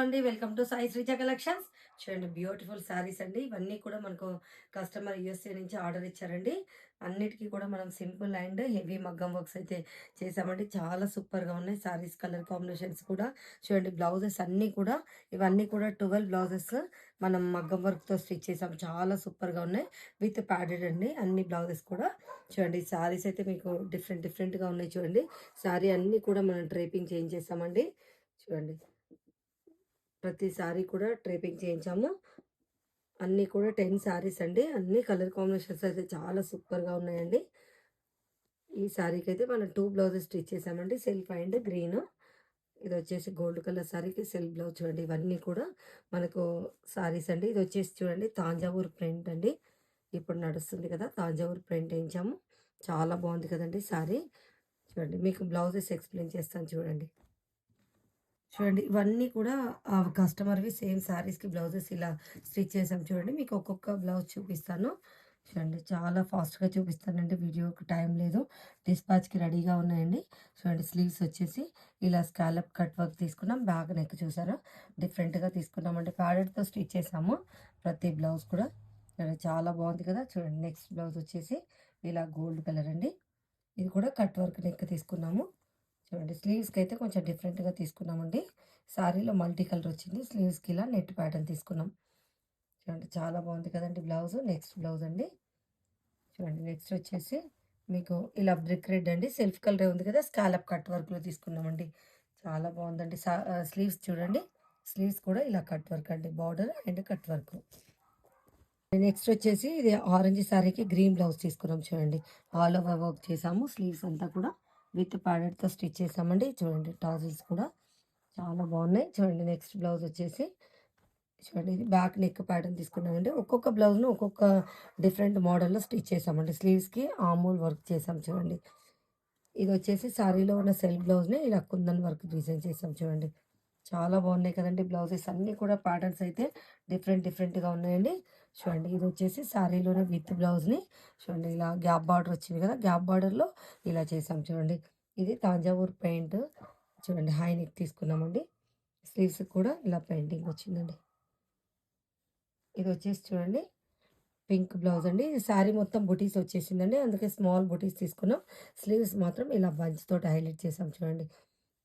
అండి. Welcome to Sai Sreeja collections. చూడండి beautiful saris అండి. ఇవన్నీ కూడా మనకు కస్టమర్ యూఎస్ఏ నుంచి ఆర్డర్ ఇచ్చారండి. అన్నిటికి కూడా మనం సింపుల్ అండ్ హెవీ మగ్గం వర్క్స్ అయితే చేసామండి. చాలా సూపర్‌గా ఉన్నాయి. శారీస్ కలర్ కాంబినేషన్స్ కూడా చూడండి. బ్లౌజెస్ అన్నీ కూడా ఇవన్నీ కూడా 12 బ్లౌజెస్ మనం మగ్గం వర్క్‌తో స్టిచ్ చేసాం. చాలా సూపర్‌గా ఉన్నాయి. విత్ ప్యాడెడ్ అండి అన్ని బ్లౌజెస్ కూడా. చూడండి శారీస్ అయితే మీకు డిఫరెంట్‌గా ఉన్నాయి చూడండి. శారీ అన్నీ కూడా మనం డ్రేపింగ్ చేయించేసామండి. చూడండి. ప్రతి సారీ కూడా డ్రేపింగ్ చేయించాము. అన్నీ కూడా 10 సారీస్ అండి. అన్ని కలర్ కాంబినేషన్స్ అయితే చాలా సూపర్‌గా ఉన్నాయండి. ఈ సారీకైతే మనం 2 బ్లౌజెస్ స్టిచ్ చేసామండి. Self and green. ఇదొచ్చేసి గోల్డ్ కలర్ సారీకి సెల్ఫ్ బ్లౌజ్ చూడండి. ఇవన్నీ కూడా మనకు సారీస్ అండి. ఇదొచ్చేసి చూడండి తాంజావూర్ ప్రింట్ అండి. ఇప్పుడు నడుస్తుంది కదా! తాంజావూర్ ప్రింట్ ఏయించాము. చాలా బాగుంది కదండీ సారీ. చూడండి మీకు బ్లౌజెస్ ఎక్స్‌ప్లెయిన్ చేస్తాను చూడండి. చూడండి. ఇవన్నీ కూడా కస్టమర్‌వి సేమ్ శారీస్‌కి బ్లౌజెస్ ఇలా స్టిచ్ చేసాం చూడండి. మీకు ఒక్కొక్క బ్లౌజ్ చూపిస్తాను. చూడండి చాలా ఫాస్ట్‌గా చూపిస్తానండి. వీడియోకి టైం లేదు. డిస్పాచ్‌కి రెడీగా ఉన్నాయండి. చూడండి స్లీవ్స్ వచ్చేసి ఇలా స్కాలప్ కట్ వర్క్ తీసుకున్నాం. బ్యాక్ నెక్ చూసారా? డిఫరెంట్‌గా తీసుకున్నామండి. ప్యాడెడ్‌తో స్టిచ్ చేసాము. ప్రతి బ్లౌజ్ కూడా. చూడండి చాలా బాగుంది కదా! చూడండి నెక్స్ట్ బ్లౌజ్ వచ్చేసి ఇలా గోల్డ్ కలర్ అండి. ఇది కూడా కట్ వర్క్ నెక్ తీసుకున్నాము. చూడండి స్లీవ్స్‌కి అయితే కొంచెం డిఫరెంట్‌గా తీసుకున్నామండి. సారీలో మల్టీ కలర్ వచ్చింది. స్లీవ్స్‌కి ఇలా నెట్ ప్యాటర్న్ తీసుకున్నాం. చూడండి చాలా బాగుంది కదండీ బ్లౌజు. నెక్స్ట్ బ్లౌజ్ అండి. చూడండి నెక్స్ట్ వచ్చేసి మీకు ఇలా బ్రిక్ రెడ్ అండి. సెల్ఫ్ కలరే ఉంది కదా! స్కాలప్ కట్ వర్క్‌లో తీసుకున్నామండి. చాలా బాగుందండి. స్లీవ్స్ చూడండి. స్లీవ్స్ కూడా ఇలా కట్ వర్క్ అండి. Border and cut work. Next వచ్చేసి ఇది ఆరెంజ్ సారీకి గ్రీన్ బ్లౌజ్ తీసుకున్నాం చూడండి. ఆల్ ఓవర్ వర్క్ చేసాము. స్లీవ్స్ అంతా కూడా విత్ ప్యాడెడ్‌తో స్టిచ్ చేసామండి. చూడండి టాజిల్స్ కూడా చాలా బాగున్నాయి. చూడండి నెక్స్ట్ బ్లౌజ్ వచ్చేసి చూడండి ఇది బ్యాక్ నెక్ ప్యాటర్న్ తీసుకున్నామండి. ఒక్కొక్క బ్లౌజ్‌ను ఒక్కొక్క డిఫరెంట్ మోడల్‌లో స్టిచ్ చేసామండి. స్లీవ్స్‌కి ఆమూల్ వర్క్ చేసాం చూడండి. ఇదొచ్చేసి సారీలో ఉన్న సెల్ఫ్ బ్లౌజ్‌ని ఇలా కుందన్ వర్క్ డిజైన్ చేసాం చూడండి. చాలా బాగున్నాయి కదండీ బ్లౌజెస్ అన్నీ కూడా ప్యాటర్న్స్ అయితే డిఫరెంట్‌గా ఉన్నాయండి. చూడండి ఇదొచ్చేసి సారీలోనే విత్ బ్లౌజ్‌ని చూడండి ఇలా గ్యాప్ బార్డర్ వచ్చింది కదా! గ్యాప్ బార్డర్‌లో ఇలా చేసాం చూడండి. ఇది తాంజావూర్ పెయింట్ చూడండి హై నెక్ తీసుకున్నామండి. స్లీవ్స్‌కి కూడా ఇలా పెయింటింగ్ వచ్చిందండి. ఇదొచ్చేసి చూడండి పింక్ బ్లౌజ్ అండి. ఇది శారీ మొత్తం బుటీస్ వచ్చేసిందండి. అందుకే స్మాల్ బుటీస్ తీసుకున్నాం. స్లీవ్స్ మాత్రం ఇలా బంచ్ తోటి హైలైట్ చేసాం చూడండి.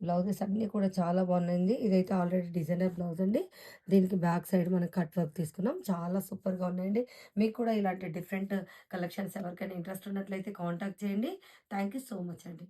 బ్లౌజెస్ అన్నీ కూడా చాలా బాగున్నాయండి. ఇదైతే ఆల్రెడీ డిజైనర్ బ్లౌజ్ అండి. దీనికి బ్యాక్ సైడ్ మనం కట్ వర్క్ తీసుకున్నాం. చాలా సూపర్‌గా ఉన్నాయండి. మీకు కూడా ఇలాంటి డిఫరెంట్ కలెక్షన్స్ ఎవరికైనా ఇంట్రెస్ట్ ఉన్నట్లయితే కాంటాక్ట్ చేయండి. థ్యాంక్ యూ సో మచ్ అండి.